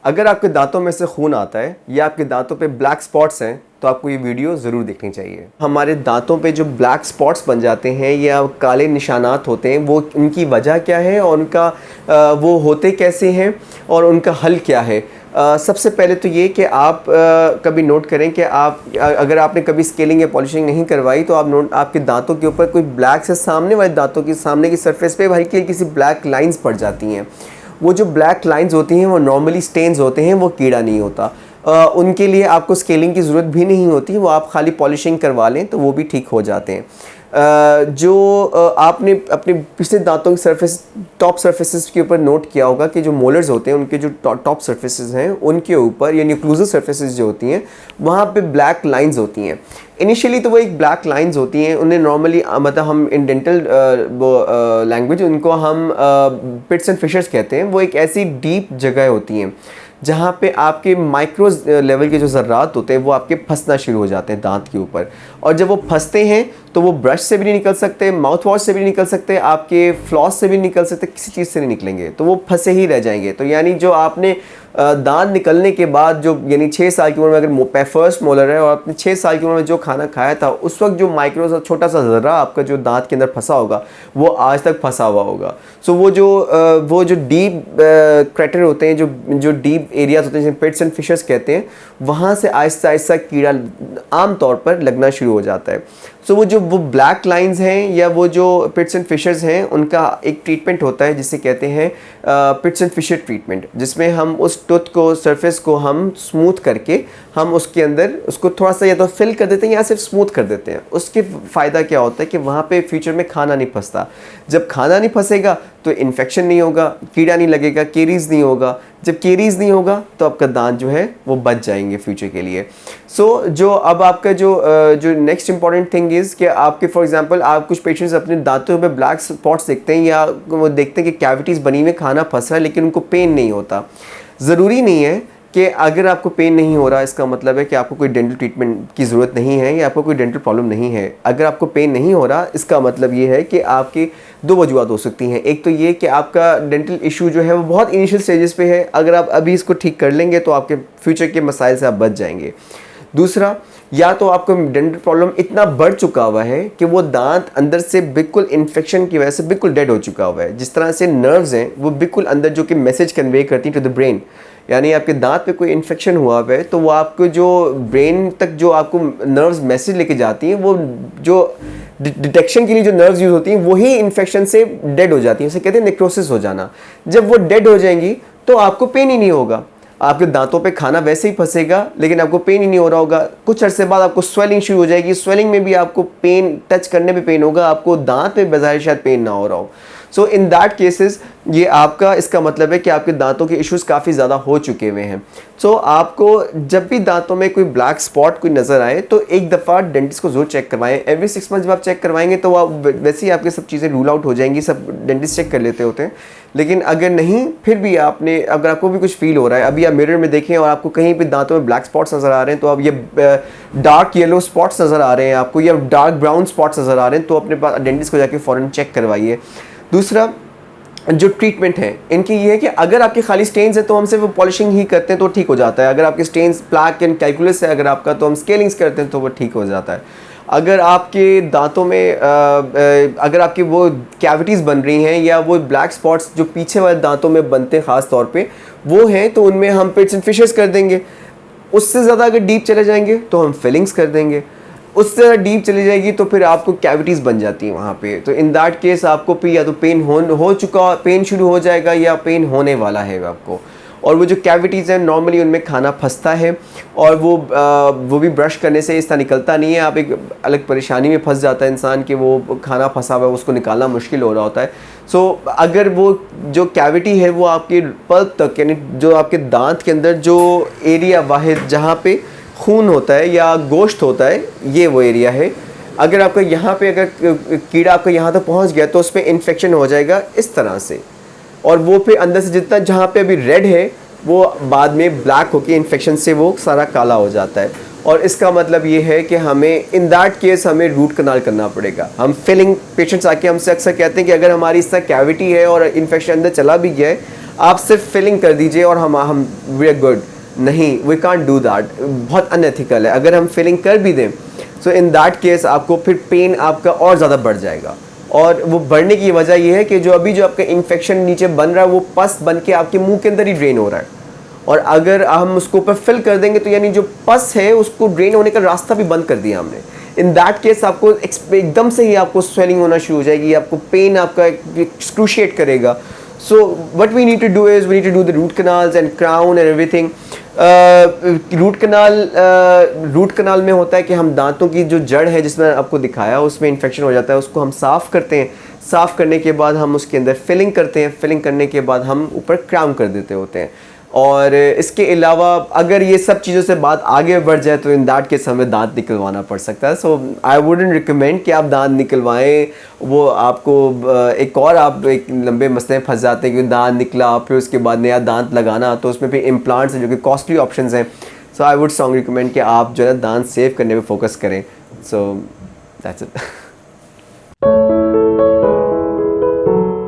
अगर आपके दांतों में से खून आता है या आपके दांतों पे ब्लैक स्पॉट्स हैं तो आपको ये वीडियो ज़रूर देखनी चाहिए। हमारे दांतों पे जो ब्लैक स्पॉट्स बन जाते हैं या काले निशानात होते हैं, वो उनकी वजह क्या है और उनका वो होते कैसे हैं और उनका हल क्या है। सबसे पहले तो ये कि आप कभी नोट करें कि आप अगर आपने कभी स्केलिंग या पॉलिशिंग नहीं करवाई तो आपके दांतों के ऊपर कोई ब्लैक से सामने वाले दांतों की सामने की सरफेस पे हल्की हल्की सी ब्लैक लाइंस पड़ जाती हैं। वो जो ब्लैक लाइंस होती हैं वो नॉर्मली स्टेन्स होते हैं, वो कीड़ा नहीं होता। उनके लिए आपको स्केलिंग की ज़रूरत भी नहीं होती, वो आप खाली पॉलिशिंग करवा लें तो वो भी ठीक हो जाते हैं। आपने अपने पिछले दांतों की सरफेस टॉप सरफेसेस के ऊपर नोट किया होगा कि जो मोलर्स होते हैं उनके जो टॉप सरफेसेस हैं उनके ऊपर यानी ओक्लूसिव सरफेसेस जो होती हैं वहाँ पे ब्लैक लाइंस होती हैं। इनिशियली तो वो एक ब्लैक लाइंस होती हैं, उन्हें नॉर्मली मतलब हम इन डेंटल लैंग्वेज उनको हम पिट्स एंड फिशर्स कहते हैं। वो एक ऐसी डीप जगह होती हैं जहाँ पे आपके माइक्रो लेवल के जो ज़र्रात होते हैं वो आपके फंसना शुरू हो जाते हैं दांत के ऊपर, और जब वो फंसते हैं तो वो ब्रश से भी नहीं निकल सकते, माउथ वॉश से भी नहीं निकल सकते, आपके फ्लॉस से भी निकल सकते, किसी चीज़ से नहीं निकलेंगे, तो वो फंसे ही रह जाएंगे। तो यानी जो आपने दांत निकलने के बाद जो यानी 6 साल की उम्र में अगर फर्स्ट मोलर है और आपने 6 साल की उम्र में जो खाना खाया था उस वक्त जो माइक्रो सा छोटा सा ज़र्रा आपका जो दांत के अंदर फंसा होगा वो आज तक फंसा हुआ होगा। सो वो जो डीप क्रैटर होते हैं, जो डीप एरियाज होते हैं जिन्हें पिट्स एंड फिशर्स कहते हैं, वहाँ से आहिस्ता आहिस्ता कीड़ा आम तौर पर लगना शुरू हो जाता है। सो वो ब्लैक लाइंस हैं या वो जो पिट्स एंड फिशर्स हैं उनका एक ट्रीटमेंट होता है जिसे कहते हैं पिट्स एंड फिशर ट्रीटमेंट, जिसमें हम उस टूथ को सरफेस को हम स्मूथ करके हम उसके अंदर उसको थोड़ा सा या तो फिल कर देते हैं या सिर्फ स्मूथ कर देते हैं। उसके फ़ायदा क्या होता है कि वहाँ पे फ्यूचर में खाना नहीं फंसता। जब खाना नहीं फंसेगा तो इन्फेक्शन नहीं होगा, कीड़ा नहीं लगेगा, केरीज नहीं होगा। जब केरीज नहीं होगा तो आपका दांत जो है वो बच जाएंगे फ्यूचर के लिए। जो अब आपका जो नेक्स्ट इंपॉर्टेंट थिंग इज़ कि आपके फॉर एग्जांपल आप कुछ पेशेंट्स अपने दांतों में ब्लैक स्पॉट्स देखते हैं या वो देखते हैं कि कैविटीज़ बनी हुई खाना फंस रहा है लेकिन उनको पेन नहीं होता। ज़रूरी नहीं है कि अगर आपको पेन नहीं हो रहा इसका मतलब है कि आपको कोई डेंटल ट्रीटमेंट की ज़रूरत नहीं है या आपको कोई डेंटल प्रॉब्लम नहीं है। अगर आपको पेन नहीं हो रहा इसका मतलब ये है कि आपकी 2 वजूहत हो सकती हैं। एक तो ये कि आपका डेंटल इशू जो है वो बहुत इनिशियल स्टेजेस पे है, अगर आप अभी इसको ठीक कर लेंगे तो आपके फ्यूचर के मसाइल से आप बच जाएंगे। दूसरा, या तो आपको डेंटल प्रॉब्लम इतना बढ़ चुका हुआ है कि वो दांत अंदर से बिल्कुल इन्फेक्शन की वजह से बिल्कुल डेड हो चुका हुआ है। जिस तरह से नर्व्स हैं वो बिल्कुल अंदर जो कि मैसेज कन्वे करती हैं टू द ब्रेन, यानी आपके दांत पे कोई इन्फेक्शन हुआ है तो वो आपको जो ब्रेन तक जो आपको नर्व्स मैसेज लेके जाती हैं, वो जो डिटेक्शन के लिए जो नर्व्स यूज़ होती हैं वही इन्फेक्शन से डेड हो जाती हैं, उसे कहते हैं नेक्रोसिस हो जाना। जब वो डेड हो जाएंगी तो आपको पेन ही नहीं होगा, आपके दांतों पे खाना वैसे ही फंसेगा लेकिन आपको पेन ही नहीं हो रहा होगा। कुछ अरसे बाद आपको स्वेलिंग शुरू हो जाएगी, स्वेलिंग में भी आपको पेन, टच करने पे पेन होगा, आपको दांत पे बज़ाहिर शायद पेन ना हो रहा हो। सो इन दैट केसेस ये आपका इसका मतलब है कि आपके दांतों के इश्यूज काफ़ी ज़्यादा हो चुके हुए हैं। सो आपको जब भी दांतों में कोई ब्लैक स्पॉट कोई नज़र आए तो एक दफ़ा डेंटिस्ट को ज़रूर चेक करवाएं। एवरी 6 मंथ जब आप चेक करवाएंगे तो आप वैसे ही आपके सब चीज़ें रूल आउट हो जाएंगी, सब डेंटिस्ट चेक कर लेते होते हैं। लेकिन अगर नहीं, फिर भी अगर आपको भी कुछ फील हो रहा है, अभी आप मिरर में देखें और आपको कहीं पे दांतों में ब्लैक स्पॉट्स नज़र आ रहे हैं तो अब ये डार्क येलो स्पॉट्स नज़र आ रहे हैं आपको या डार्क ब्राउन स्पॉट्स नज़र आ रहे हैं तो अपने पास डेंटिस्ट को जाके फ़ौरन चेक करवाइए। दूसरा, जो ट्रीटमेंट है इनकी ये है कि अगर आपके खाली स्टेन्स है तो हम सिर्फ पॉलिशिंग ही करते हैं तो ठीक हो जाता है। अगर आपके स्टेन्स प्लाक एंड कैलकुलस है अगर आपका, तो हम स्केलिंग्स करते हैं तो वो ठीक हो जाता है। अगर आपके दांतों में अगर आपकी वो कैविटीज़ बन रही हैं या वो ब्लैक स्पॉट्स जो पीछे वाले दांतों में बनते हैं ख़ास तौर पे वो हैं तो उनमें हम पिट्स एंड फिशर्स कर देंगे। उससे ज़्यादा अगर डीप चले जाएंगे तो हम फिलिंग्स कर देंगे। उससे ज़्यादा डीप चली जाएगी तो फिर आपको कैविटीज़ बन जाती हैं वहाँ पे, तो इन दैट केस आपको फिर या तो पेन हो चुका, पेन शुरू हो जाएगा या पेन होने वाला है आपको। और वो जो कैविटीज़ हैं नॉर्मली उनमें खाना फंसता है और वो भी ब्रश करने से इसका निकलता नहीं है। आप एक अलग परेशानी में फंस जाता है इंसान कि वो खाना फंसा हुआ है, उसको निकालना मुश्किल हो रहा होता है। सो अगर वो जो कैविटी है वो आपके पल्प तक यानी जो आपके दांत के अंदर जो एरिया वाहिद जहाँ पे खून होता है या गोश्त होता है ये वो एरिया है, अगर आपका यहाँ पे अगर कीड़ा आपका यहाँ तक पहुँच गया तो उस पर इन्फेक्शन हो जाएगा इस तरह से, और वो फिर अंदर से जितना जहाँ पे अभी रेड है वो बाद में ब्लैक होके इन्फेक्शन से वो सारा काला हो जाता है। और इसका मतलब ये है कि हमें इन दैट केस हमें रूट कनाल करना पड़ेगा। हम फिलिंग पेशेंट्स आके हमसे अक्सर कहते हैं कि अगर हमारी इस तरह कैविटी है और इन्फेक्शन अंदर चला भी गया है, आप सिर्फ फिलिंग कर दीजिए और हम वी आर गुड, नहीं, वी कांट डू दैट, बहुत अनएथिकल है। अगर हम फिलिंग कर भी दें सो इन दैट केस आपको फिर पेन आपका और ज़्यादा बढ़ जाएगा, और वो बढ़ने की वजह ये है कि जो आपका इन्फेक्शन नीचे बन रहा है वो पस बन के आपके मुंह के अंदर ही ड्रेन हो रहा है, और अगर हम उसको ऊपर फिल कर देंगे तो यानी जो पस है उसको ड्रेन होने का रास्ता भी बंद कर दिया हमने। इन दैट केस आपको एकदम से ही आपको स्वेलिंग होना शुरू हो जाएगी, आपको पेन आपका एक्सक्रूशिएट करेगा। So what we need to do is we need to do the root canals and crown and everything. Root canal में होता है कि हम दांतों की जो जड़ है जिसमें आपको दिखाया उसमें इन्फेक्शन हो जाता है, उसको हम साफ़ करते हैं, साफ़ करने के बाद हम उसके अंदर फिलिंग करते हैं, फिलिंग करने के बाद हम ऊपर क्राउन कर देते होते हैं। और इसके अलावा अगर ये सब चीज़ों से बात आगे बढ़ जाए तो इन दैट केस हमें दांत निकलवाना पड़ सकता है। सो आई वुडंट रिकमेंड कि आप दांत निकलवाएं, वो आपको आप एक लंबे मसले में फंस जाते हैं कि दांत निकला फिर उसके बाद नया दांत लगाना, तो उसमें भी इम्प्लांट्स हैं जो कि कॉस्टली ऑप्शंस हैं। सो आई वुड स्ट्रांगली रिकमेंड कि आप जो है दांत सेव करने पे फोकस करें। So that's it.